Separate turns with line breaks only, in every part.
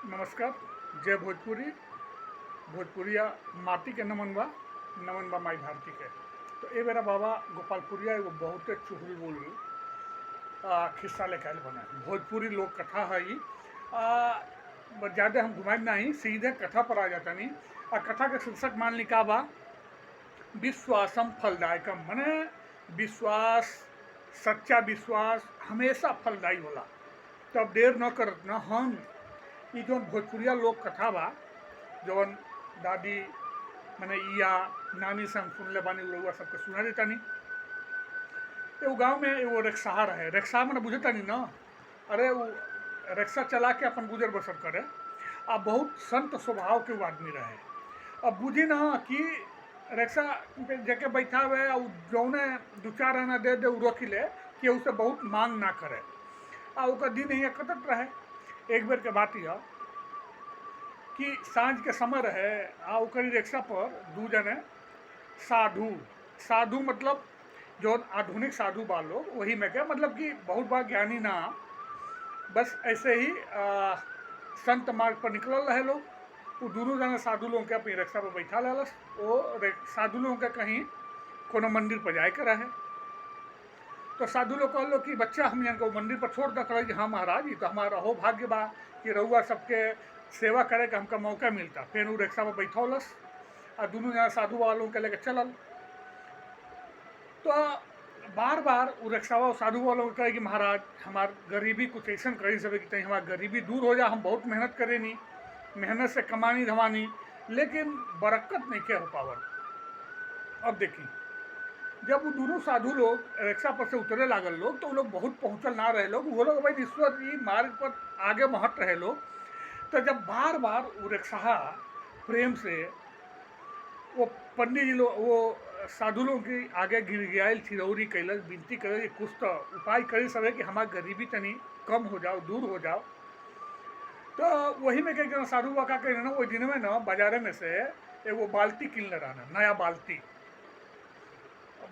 नमस्कार। जय भोजपुरी। भोजपुरिया माटी के नमन बा माई भारती के। तो ए बेरा बाबा गोपालपुरिया एगो बहुते चुहलबुल खिस्सा लेके आयल बने। भोजपुरी लोक कथा है ई। ज़्यादा हम घुमाए नहीं, सीधे कथा पर आ जाता नहीं। कथा के शीर्षक मान ली का बा, विश्वासम फलदायकम। मने विश्वास, सच्चा विश्वास हमेशा फलदायी होला। तो अब देर न करत न हम ई जौन भोजपुरिया लोक कथा बा, जौन दादी मने या नानी से हम सुनले बानी, रउआ सबके सुना देता नहीं। एगो गांव में एगो रिक्शा रहे। रिक्शा मने बुझता नहीं न, अरे वो रिक्शा चला के अपन गुजर बसर करे। बहुत संत स्वभाव के वो आदमी रहे। अब बुझी न कि रिक्शा पे जाके बैठावे और जौने दू चार आना दे दे रोकी ले कि उसे बहुत मांग ना करे। ओकर दिन ही कटत रहे। एक बेर के बात यह कि सांझ के समय रहे ओकरी रिक्शा पर दू जने साधु साधु मतलब जो आधुनिक साधु बा लोग, वही में के मतलब कि बहुत बार ज्ञानी ना, बस ऐसे ही संत मार्ग पर निकल रहे लोग। वो दोनों जने साधु लोगों के अपनी रिक्शा पर बैठा ललस। वो साधु लोगों के कहीं कोनो मंदिर पर जाए के रहे। तो साधु लोग कहलो कि बच्चा हम यहाँ को मंदिर पर छोड़ दे। कहे कि हाँ महाराज, ये तो हमारा हो भाग्य बा कि रउआ सबके सेवा करे का हमका मौका मिलता। फिर वो रिक्शा पर बैठौलस और दोनों यहाँ साधु वालों के लेके चलल। तो बार बार वो रिक्शा साधु वालों को कहे कि महाराज, हमार गरीबी कुछ ऐसा करी सके कि तहीं हमारी गरीबी दूर हो जा। हम बहुत मेहनत करे नहीं, मेहनत से कमानी धमानी, लेकिन बरकत नहीं क्या हो पावर। अब देखी, जब वो दोनों साधु लोग रिक्शा पर से उतरे लागल लोग, तो वो लोग बहुत पहुँचल ना रहे लोग। वो लोग भाई ईश्वर जी मार्ग पर आगे महट रहे लोग। तो जब बार बार वो रिक्शा प्रेम से वो पंडित जी लोग, वो साधु लोगों की आगे गिर गया चिरौरी कैलस, विनती करे कि कुछ तो उपाय करे सके कि हमारी गरीबी तनी कम हो जाओ, दूर हो जाओ। तो वही में कह साधु बाबा कह ना, वो दिन में ना बाजारे में से एगो बाल्टी किनले रहना, नया बाल्टी।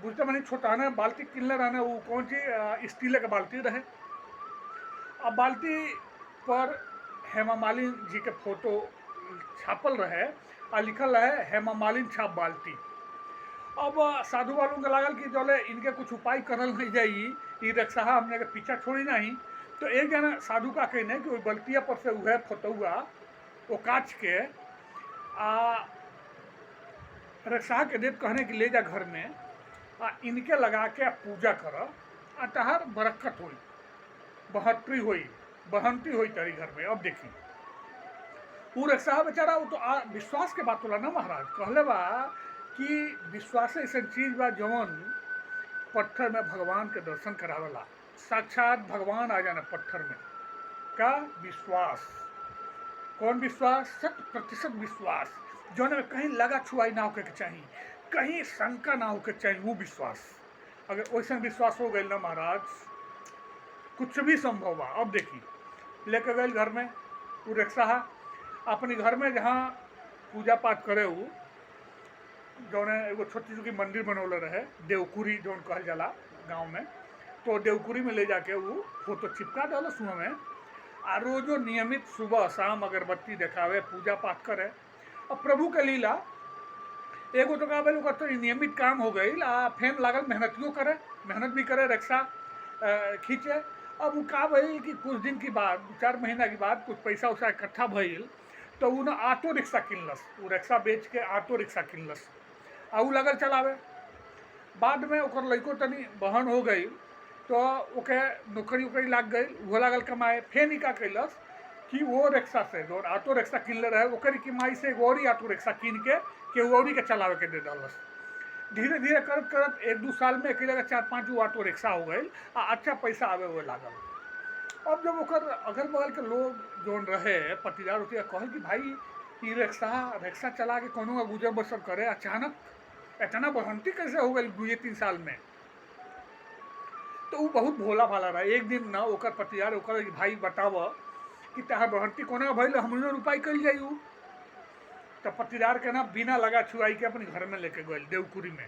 बुझते मैंने छोटा ना बाल्टी किनले रहना। वो कौन सी स्टील का बाल्टी रहे। अब बाल्टी पर हेमा मालिनी जी के फोटो छापल रहे और लिखल रहे हेमा मालिनी छाप बाल्टी। अब साधु वालों के लागल कि चले इनके कुछ उपाय करल नहीं जाई, ये रिक्शा हमने के पीछा छोड़ी नहीं। तो एक जना साधु का कहने कि वो बल्टिया पर से वह फोटोआ वो काट के रिक्शा के देत कहने कि ले जा घर में इनके लगा के पूजा कर, तहार बरकत हुई, बहत्तरी हुई, बहंती हुई तेरी घर में। अब देखी वो रिक्शा बेचारा, वो तो विश्वास के बात होला ना महाराज। कहले बा कि विश्वास ऐसा चीज बा जौन पत्थर में भगवान के दर्शन करावेला। साक्षात भगवान आ जाना पत्थर में। का विश्वास? कौन विश्वास? 100% विश्वास, जौन में कहीं लगा छुआई ना होके चाहिए, कहीं शंका ना होके चाहिए। वो विश्वास, अगर वैसा विश्वास हो गई ना महाराज, कुछ भी संभव बा। अब देखी लेके गए घर में वो रिक्शा अपने घर में, जहाँ पूजा पाठ करे वो जौन एगो छोटी छोटी मंदिर बनौले रहे, देवकुरी जौन कहल जाला गांव में। तो देवकुरी में ले जाके वो फोटो चिपका डालो सुबह में। और रोजो नियमित सुबह शाम अगरबत्ती देखावे, पूजा पाठ करे। अब प्रभु के लीला एगो तो का बोल तो नियमित काम हो गई। फेन लागल मेहनतियों करे, मेहनत भी करे, रिक्शा खींचे। अब वो का भइल कि कुछ दिन के बाद, 4 महीना के बाद कुछ पैसा उसा इकट्ठा भइल। तो वो ना ऑटो रिक्शा किनलस। वो रिक्शा बेच के ऑटो रिक्शा किनलस और वो लगल चलावे। बाद में ओकर लड़को तनी बहन हो गई, तो ओके नौकरी उकरी लाग गई, वो लागल कमाए। फेन ही का कैलस कि वो रिक्शा से जो ऑटो रिक्शा किनले रहे, ओकरी कमाई से एगो और ऑटो रिक्शा किन के औरी के चलावे के दे दलस। धीरे धीरे करत करत 1-2 साल में एक जगह 4-5 गो ऑटो रिक्शा हो गई आ अच्छा पैसा आवे हुए लागल। अब जब ओकर अगल बगल के लोग जोन रहे पटीदार उतिया कहल कि भाई ये रिक्शा चला के कोनो का गुजर बसर करे, अचानक इतना बढ़ंती कैसे हो गई 2-3 साल में। तो वो बहुत भोला भाला रहा। एक दिन ना ओकर पटीदार ओकर भाई बताव कि तहार बढ़ंती कोना भइल, हमने उपाय कल जाई। तो पटीदार के ना बिना लगा छुआई के अपने घर में लेके गए देवकुरी में।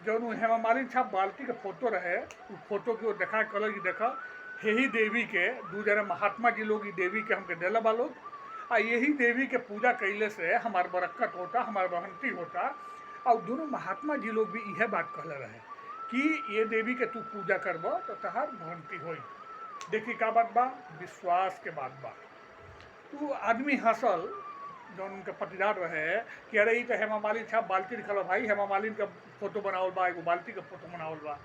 जौन हेमा मालिनी छाप बाल्टी के फोटो रहे, वो फोटो के वो देखा कहल कि देखा यही देवी के दू जने महात्मा जी लोग ई देवी के हमके दिला बा लोग, आ यही देवी के पूजा कैले से हमार बरकत होता, हमार बहंती होता। और दोनों महात्मा जी लोग भी यह बात कहले रहे कि ये देवी के तू पूजा करब तो तहार बहंती होई। देखी का बात बा, विश्वास के बात बा। तू आदमी हंसल जौन उनके पटीदार रहे कि अरे ई तो हेमा मालिनी छा बाल्टी लिखल बा, भाई हेमा मालिनी का फोटो बनावल बा, एगो बाल्टी का फोटो बनावल बा।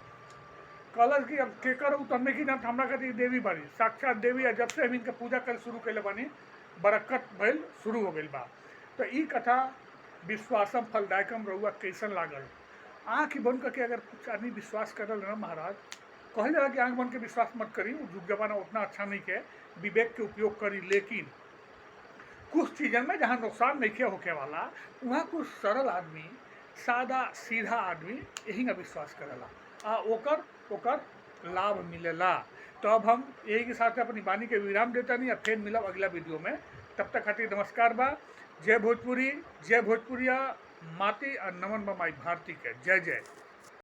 कहल कि अब केकर उ तन्ने की ना हमरा खातिर देवी बाड़ी, साक्षात देवी। आ जब से हम इनके पूजा करे शुरू कैले बानी बरकत भइल शुरू हो गइल बा। तो ई कथा विश्वासम फलदायकम रहुआ कैसन लागल? आँख बंद करके अगर कुछ आदमी विश्वास करल ना महाराज, कहल जाला कि आँख बंद के विश्वास मत करी, युग जमाना उतना अच्छा नहीं के, विवेक के उपयोग करी। लेकिन कुछ चीज़न में जहाँ नुकसान नहीं होके वाला वहाँ कुछ सरल आदमी, सादा सीधा आदमी यही ना विश्वास करेला आ ओकर ओकर लाभ मिलेला। तो अब हम यही के साथ अपनी वाणी के विराम देता नहीं, अब फिर मिलब अगला वीडियो में। तब तक खातिर नमस्कार बा। जय भोजपुरी, जय भोजपुरिया माटी और नमन बा माई भारती के। जय जय।